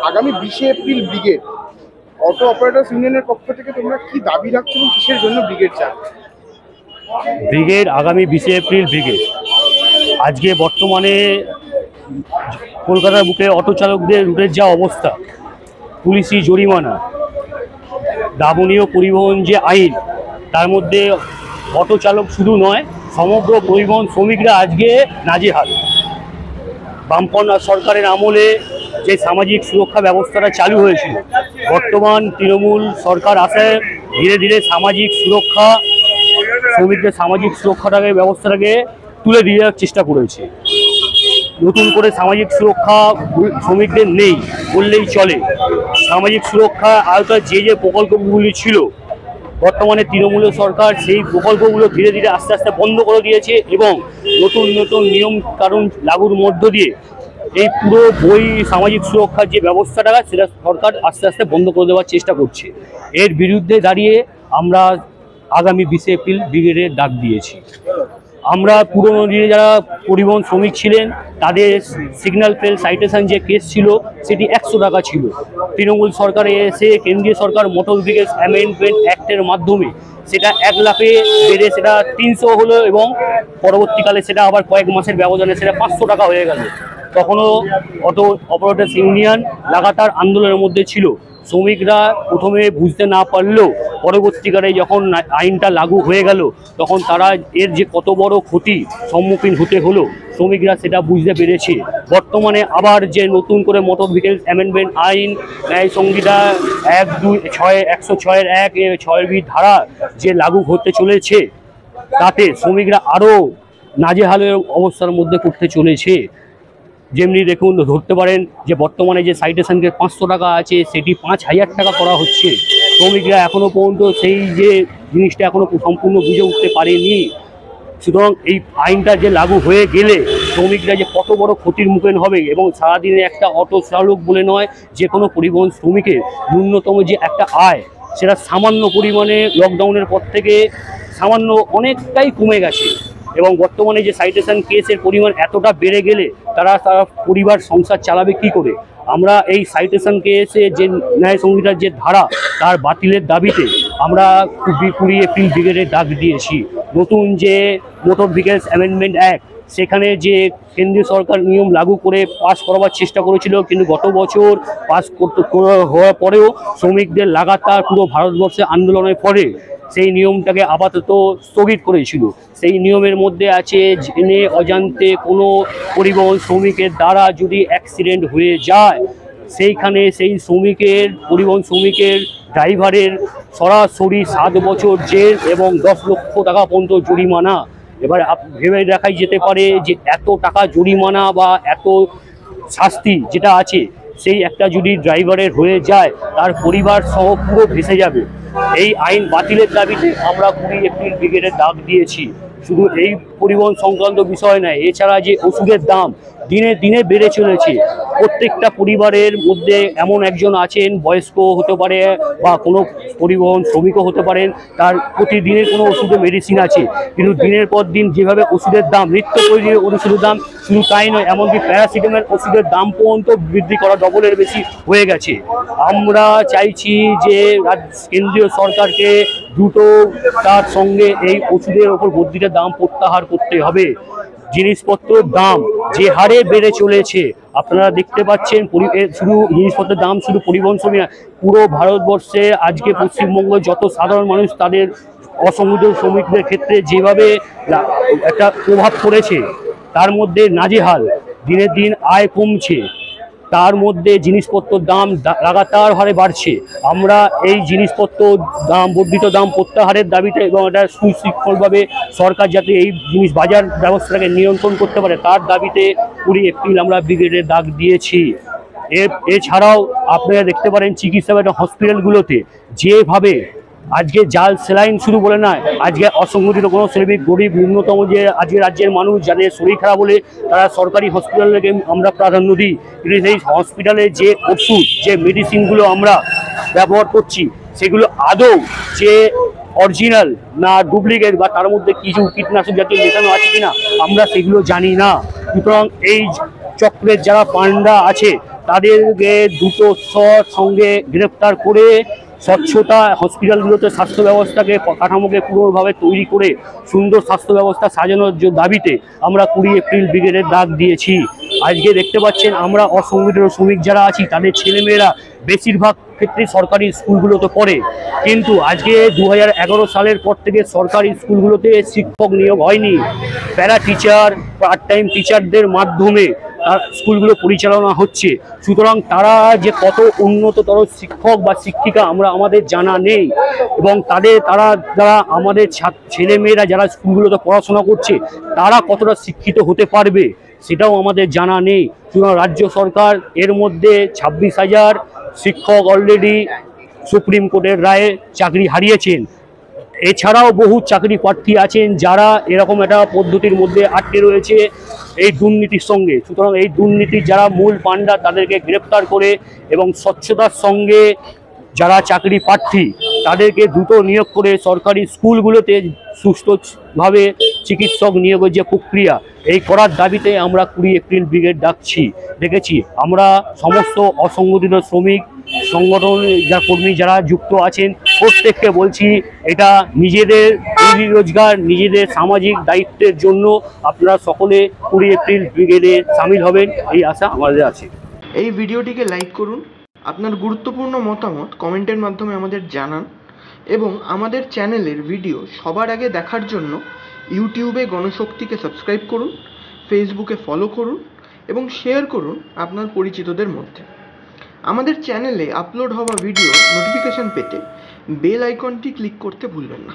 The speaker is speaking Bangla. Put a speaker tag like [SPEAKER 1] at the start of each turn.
[SPEAKER 1] আগামী 20 এপ্রিল ব্রিগেড অটো অপারেটর্স ইউনিয়নের পক্ষ থেকে তোমরা কি দাবি রাখছো এবং কিসের জন্য ব্রিগেড চান?
[SPEAKER 2] ব্রিগেড আগামী 20 এপ্রিল ব্রিগেড আজকে বর্তমানে কলকাতার বুকে অটো চালকদের রুটের যা অবস্থা, পুলিশি জরিমানা, দাবনীয় পরিবহন যে আইন, তার মধ্যে অটো চালক শুধু নয়, সমগ্র পরিবহন শ্রমিকরা আজকে নাজেহাল। বামপন্থা সরকারের আমলে যে সামাজিক সুরক্ষা ব্যবস্থাটা চালু হয়েছিল, বর্তমান তৃণমূল সরকার আসায় ধীরে ধীরে সামাজিক সুরক্ষা, শ্রমিকদের সামাজিক সুরক্ষাটাকে ব্যবস্থাটাকে তুলে দিয়ে দেওয়ার চেষ্টা করেছে। নতুন করে সামাজিক সুরক্ষা শ্রমিকদের নেই বললেই চলে। সামাজিক সুরক্ষা আওতায় যে যে প্রকল্পগুলি ছিল, বর্তমানে তৃণমূল সরকার সেই প্রকল্পগুলো ধীরে ধীরে আস্তে আস্তে বন্ধ করে দিয়েছে এবং নতুন নতুন নিয়ম কানুন লাগুর মধ্য দিয়ে এই পুরো সামাজিক সুরক্ষার যে ব্যবস্থাটা, সেটা সরকার আস্তে আস্তে বন্ধ করে দেওয়ার চেষ্টা করছে। এর বিরুদ্ধে দাঁড়িয়ে আমরা আগামী 20 এপ্রিল ব্রিগেডের ডাক দিয়েছি। আমরা পুরনো দিনে যারা পরিবহন শ্রমিক ছিলেন, তাদের সিগন্যাল ফেল সাইটেশন যে কেস ছিল, সেটি 100 টাকা ছিল। তৃণমূল সরকারে এসে কেন্দ্রীয় সরকার মোটর ভেহিকলস অ্যামেন্ডমেন্ট অ্যাক্টের মাধ্যমে সেটা 1 লাখে বেড়ে সেটা 300 হলো এবং পরবর্তীকালে সেটা আবার কয়েক মাসের ব্যবধানে সেটা 500 টাকা হয়ে গেল। তখনও অটো অপারেটর্স ইউনিয়ন লাগাতার আন্দোলনের মধ্যে ছিল। শ্রমিকরা প্রথমে বুঝতে না পারলেও পরবর্তীকালে যখন আইনটা লাগু হয়ে গেল, তখন তারা এর যে কত বড় ক্ষতি সম্মুখীন হতে হলো, শ্রমিকরা সেটা বুঝতে পেরেছে। বর্তমানে আবার যে নতুন করে মোটর ভেহিকলস অ্যামেন্ডমেন্ট আইন, ন্যায় সংহিতা 106(1) ধারা যে লাগু হতে চলেছে, তাতে শ্রমিকরা আরও নাজেহালের অবস্থার মধ্যে পড়তে চলেছে। যেমনি দেখুন, ধরতে পারেন যে বর্তমানে যে সাইটেশনকে 500 টাকা আছে, সেটি 5000 টাকা করা হচ্ছে। শ্রমিকরা এখনও পর্যন্ত সেই যে জিনিসটা এখনও সম্পূর্ণ বুঝে উঠতে পারেনি। সুতরাং এই আইনটা যে লাগু হয়ে গেলে শ্রমিকরা যে কত বড় ক্ষতির মুখে হবে, এবং সারাদিনে একটা অটো চালক বলে নয়, যে কোনো পরিবহন শ্রমিকের ন্যূনতম যে একটা আয়, সেটা সামান্য পরিমাণে লকডাউনের পর থেকে সামান্য অনেকটাই কমে গেছে। এবং বর্তমানে যে সাইটেশন কেসের পরিমাণ এতটা বেড়ে গেলে তারা পরিবার সংসার চালাবে কি করে? আমরা এই সাইটেশন কেসে যে ন্যায় সংহিতার যে ধারা, তার বাতিলের দাবিতে আমরা 20 এপ্রিল ব্রিগেডের ডাক দিয়েছি। নতুন যে মোটর ভেহিকলস অ্যামেন্ডমেন্ট অ্যাক্ট, সেখানে যে কেন্দ্রীয় সরকার নিয়ম লাগু করে পাস করাবার চেষ্টা করেছিল, কিন্তু গত বছর পাস হওয়ার পরেও শ্রমিকদের লাগাতার পুরো ভারতবর্ষে আন্দোলনের পরে সেই নিয়মটাকে আপাতত স্থগিত করেছিল। সেই নিয়মের মধ্যে আছে, জেনে অজান্তে কোনো পরিবহন শ্রমিকের দ্বারা যদি অ্যাক্সিডেন্ট হয়ে যায়, সেইখানে সেই পরিবহন শ্রমিকের ড্রাইভারের সরাসরি 7 বছর জেল এবং 10 লক্ষ টাকা পর্যন্ত জরিমানা। এবার ভেবে দেখাই যেতে পারে যে এত টাকা জরিমানা বা এত শাস্তি যেটা আছে, সেই একটা যদি ড্রাইভারের হয়ে যায়, তার পরিবার সহ পুরো ভেসে যাবে। এই আইন বাতিলের দাবিতে আমরা 20 এপ্রিল ব্রিগেডের ডাক দিয়েছি। শুধু এই পরিবহন সংক্রান্ত বিষয় নয়, এছাড়া যে ওষুধের দাম দিনে দিনে বেড়ে চলেছে। প্রত্যেকটা পরিবারের মধ্যে এমন একজন আছেন, বয়স্ক হতে পারে বা কোনো পরিবহন শ্রমিকও হতে পারেন, তার প্রতিদিনের কোনো ওষুধের মেডিসিন আছে, কিন্তু দিনের পর দিন যেভাবে ওষুধের দাম, নিত্য প্রয়োজনীয় ওষুধের দাম, শুধু তাই নয়, এমনকি প্যারাসিটামল ওষুধের দাম পর্যন্ত বৃদ্ধি করা ডবলের বেশি হয়ে গেছে। আমরা চাইছি যে কেন্দ্রীয় সরকারকে দ্রুত তার সঙ্গে এই ওষুধের ওপর বর্ধিত দাম প্রত্যাহার করতে হবে। জিনিসপত্রের দাম যে হারে বেড়ে চলেছে, আপনারা দেখতে পাচ্ছেন। শুধু জিনিসপত্রের দাম শুধু পরিবহন শ্রমিক, পুরো ভারতবর্ষে আজকে পশ্চিমবঙ্গ যত সাধারণ মানুষ, তাদের অসংগঠিত শ্রমিকদের ক্ষেত্রে যেভাবে একটা প্রভাব পড়েছে, তার মধ্যে নাজেহাল। দিনের দিন আয় কমছে, তার মধ্যে জিনিসপত্রের দাম লাগাতার হারে বাড়ছে। আমরা এই জিনিসপত্র বর্ধিত দাম প্রত্যাহারের দাবিতে এবং এটা সুশৃঙ্খলভাবে সরকার যাতে এই বাজার ব্যবস্থাটাকে নিয়ন্ত্রণ করতে পারে, তার দাবিতে 20 এপ্রিল আমরা ব্রিগেডের ডাক দিয়েছি। এছাড়াও আপনারা দেখতে পারেন চিকিৎসা হসপিটালগুলোতে যেভাবে আজকে জাল সেলাইন শুরু বলে নয়, আজকে অসংগঠিত কোনো শ্রমিক, গরিব, ন্যূনতম যে আজকে রাজ্যের মানুষ যাদের শরীর খারাপ হলে তারা সরকারি হসপিটালকে আমরা প্রাধান্য দিই, কিন্তু সেই হসপিটালে যে ওষুধ, যে মেডিসিনগুলো আমরা ব্যবহার করছি, সেগুলো আদৌ যে অরিজিনাল না ডুপ্লিকেট, বা তার মধ্যে কিছু কীটনাশক জাতীয় মেশানো আছে কিনা, আমরা সেগুলো জানি না। সুতরাং এই চক্রের যারা পান্ডা আছে, তাদেরকে দ্রুত সঙ্গে গ্রেপ্তার করে স্বচ্ছতা হসপিটালগুলোতে স্বাস্থ্য ব্যবস্থাকে কাঠামোকে পুরোভাবে তৈরি করে সুন্দর স্বাস্থ্য ব্যবস্থা সাজানোর দাবিতে আমরা 20 এপ্রিল ব্রিগেডের ডাক দিয়েছি। আজকে দেখতে পাচ্ছেন আমরা অসংগঠিত শ্রমিক যারা আছি তাদের ছেলেমেয়েরা বেশিরভাগ ক্ষেত্রে সরকারি স্কুলগুলোতে পড়ে, কিন্তু আজকে 2011 সালের পর থেকে সরকারি স্কুলগুলোতে শিক্ষক নিয়োগ হয়নি। প্যারা টিচার, পার্ট টাইম টিচারদের মাধ্যমে স্কুলগুলো পরিচালনা হচ্ছে। সুতরাং তারা যে কত উন্নততর শিক্ষক বা শিক্ষিকা আমাদের জানা নেই, এবং তারা আমাদের ছেলেমেয়েরা যারা স্কুলগুলোতে পড়াশোনা করছে তারা কতটা শিক্ষিত হতে পারবে সেটাও আমাদের জানা নেই। সুতরাং রাজ্য সরকার এর মধ্যে 26,000 শিক্ষক অলরেডি সুপ্রিম কোর্টের রায়ে চাকরি হারিয়েছেন। এছাড়াও বহু চাকরি প্রার্থী আছেন যারা এরকম একটা পদ্ধতির মধ্যে আটকে রয়েছে এই দুর্নীতির সঙ্গে। সুতরাং এই দুর্নীতির যারা মূল পান্ডা তাদেরকে গ্রেপ্তার করে এবং স্বচ্ছতার সঙ্গে যারা চাকরি প্রার্থী তাদেরকে দ্রুত নিয়োগ করে সরকারি স্কুলগুলোতে সুস্থভাবে চিকিৎসক নিয়োগের যে প্রক্রিয়া এই করার দাবিতে আমরা 20 এপ্রিল ব্রিগেড দেখেছি। আমরা সমস্ত অসংগঠিত শ্রমিক সংগঠন কর্মী যারা যুক্ত আছেন প্রত্যেককে বলছি, এটা নিজেদের রোজগার, নিজেদের সামাজিক দায়িত্বের জন্য আপনারা সকলে 20 এপ্রিল ব্রিগেডে সামিল হবেন এই আশা আমাদের আছে।
[SPEAKER 3] এই ভিডিওটিকে লাইক করুন, আপনার গুরুত্বপূর্ণ মতামত কমেন্টের মাধ্যমে আমাদের জানান, এবং আমাদের চ্যানেলের ভিডিও সবার আগে দেখার জন্য ইউটিউবে গণশক্তিকে সাবস্ক্রাইব করুন, ফেসবুকে ফলো করুন এবং শেয়ার করুন আপনার পরিচিতদের মধ্যে। আমাদের চ্যানেলে আপলোড হওয়া ভিডিও নোটিফিকেশন পেতে বেল আইকনটি ক্লিক করতে ভুলবেন না।